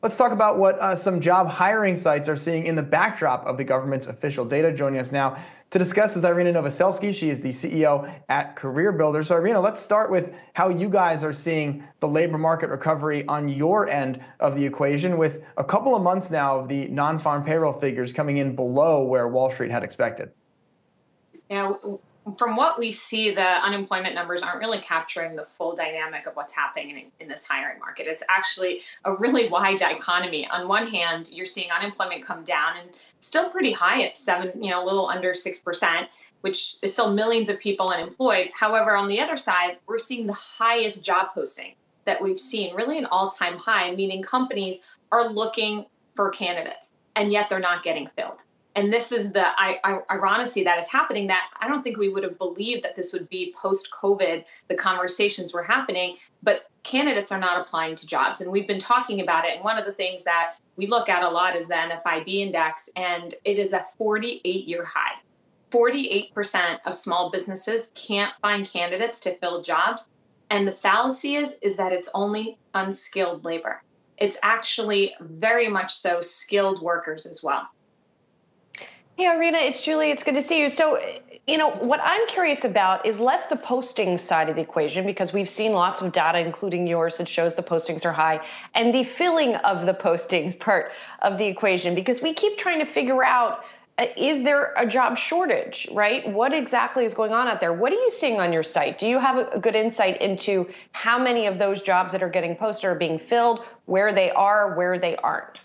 Let's talk about what some job hiring sites are seeing in the backdrop of the government's official data. Joining us now to discuss is Irina Novoselsky. She is the CEO at Careerbuilder. So Irina, let's start with how you guys are seeing the labor market recovery on your end of the equation, with a couple of months now of the non-farm payroll figures coming in below where Wall Street had expected. From what we see, the unemployment numbers aren't really capturing the full dynamic of what's happening in this hiring market. It's actually a really wide dichotomy. On one hand, you're seeing unemployment come down and still pretty high at a little under 6%, which is still millions of people unemployed. However, on the other side, we're seeing the highest job posting that we've seen, really an all-time high, meaning companies are looking for candidates, and yet they're not getting filled. And this is the ironicity that is happening, that I don't think we would have believed that this would be post-COVID, the conversations were happening, but candidates are not applying to jobs. And we've been talking about it. And one of the things that we look at a lot is the NFIB index, and it is a 48-year high. 48% of small businesses can't find candidates to fill jobs. And the fallacy is that it's only unskilled labor. It's actually very much so skilled workers as well. Hey, Irina, it's Julie. It's good to see you. So, what I'm curious about is less the posting side of the equation, because we've seen lots of data, including yours, that shows the postings are high, and the filling of the postings part of the equation, because we keep trying to figure out, is there a job shortage, right? What exactly is going on out there? What are you seeing on your site? Do you have a good insight into how many of those jobs that are getting posted are being filled, where they are, where they aren't?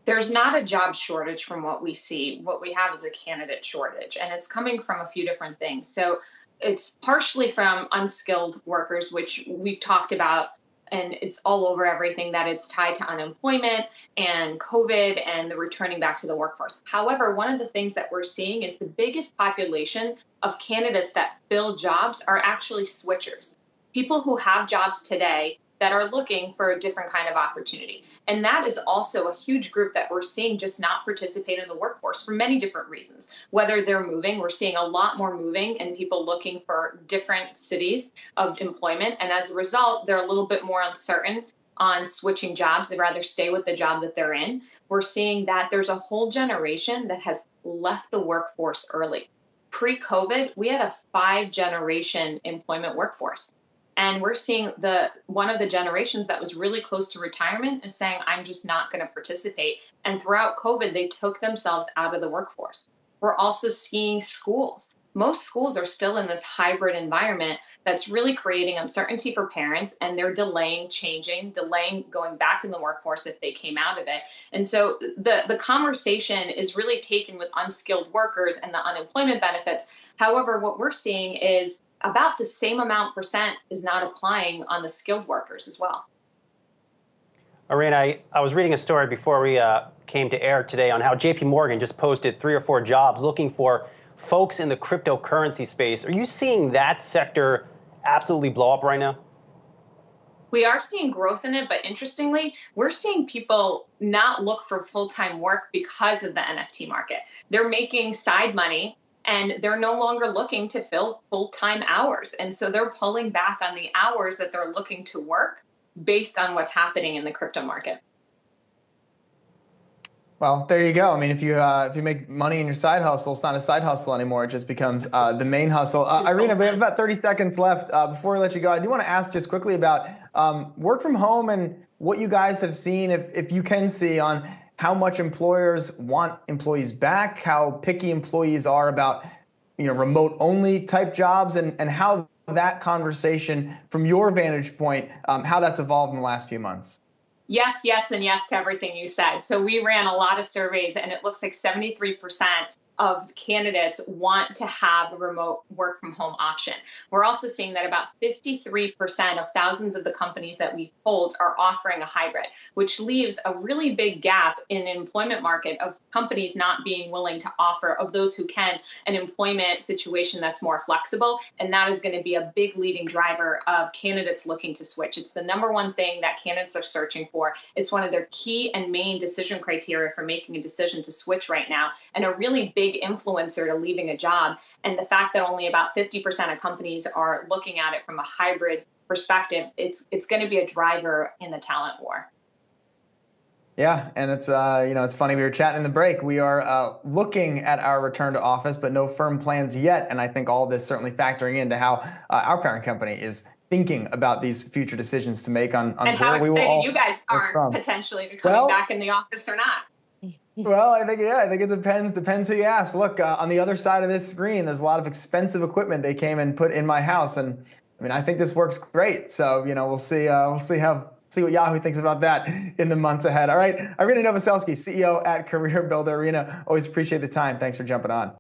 There's not a job shortage from what we see. What we have is a candidate shortage, and it's coming from a few different things. So it's partially from unskilled workers, which we've talked about, and it's all over everything, that it's tied to unemployment and COVID and the returning back to the workforce. However, one of the things that we're seeing is the biggest population of candidates that fill jobs are actually switchers, people who have jobs today that are looking for a different kind of opportunity. And that is also a huge group that we're seeing just not participate in the workforce for many different reasons. Whether they're moving, we're seeing a lot more moving and people looking for different cities of employment. And as a result, they're a little bit more uncertain on switching jobs. They'd rather stay with the job that they're in. We're seeing that there's a whole generation that has left the workforce early. Pre-COVID, we had a 5-generation employment workforce. And we're seeing one of the generations that was really close to retirement is saying, I'm just not going to participate. And throughout COVID, they took themselves out of the workforce. We're also seeing schools. Most schools are still in this hybrid environment that's really creating uncertainty for parents, and they're delaying going back in the workforce if they came out of it. And so the conversation is really taken with unskilled workers and the unemployment benefits. However, what we're seeing is about the same amount percent is not applying on the skilled workers as well. Irina, I was reading a story before we came to air today on how JP Morgan just posted 3 or 4 jobs looking for folks in the cryptocurrency space. Are you seeing that sector absolutely blow up right now? We are seeing growth in it, but interestingly, we're seeing people not look for full-time work because of the NFT market. They're making side money, and they're no longer looking to fill full-time hours. And so they're pulling back on the hours that they're looking to work based on what's happening in the crypto market. Well, there you go. I mean, if you make money in your side hustle, it's not a side hustle anymore. It just becomes the main hustle. Irina, we have about 30 seconds left. Before we let you go, I do want to ask just quickly about work from home and what you guys have seen, if you can see, on how much employers want employees back, how picky employees are about remote only type jobs, and how that conversation from your vantage point, how that's evolved in the last few months. Yes, yes, and yes to everything you said. So we ran a lot of surveys, and it looks like 73% of candidates want to have a remote work from home option. We're also seeing that about 53% of thousands of the companies that we've polled are offering a hybrid, which leaves a really big gap in the employment market of companies not being willing to offer, of those who can, an employment situation that's more flexible. And that is going to be a big leading driver of candidates looking to switch. It's the number one thing that candidates are searching for. It's one of their key and main decision criteria for making a decision to switch right now, and a really big influencer to leaving a job. And the fact that only about 50% of companies are looking at it from a hybrid perspective, it's going to be a driver in the talent war. Yeah, and it's it's funny. We were chatting in the break. We are looking at our return to office, but no firm plans yet. And I think all this certainly factoring into how our parent company is thinking about these future decisions to make on and where how we will all excited you guys are potentially to coming back in the office or not. Well, I think it depends who you ask. Look, on the other side of this screen, there's a lot of expensive equipment they came and put in my house, and I mean, I think this works great. So, we'll see what Yahoo thinks about that in the months ahead. All right, Irina Novoselsky, CEO at Careerbuilder. Irina, always appreciate the time. Thanks for jumping on.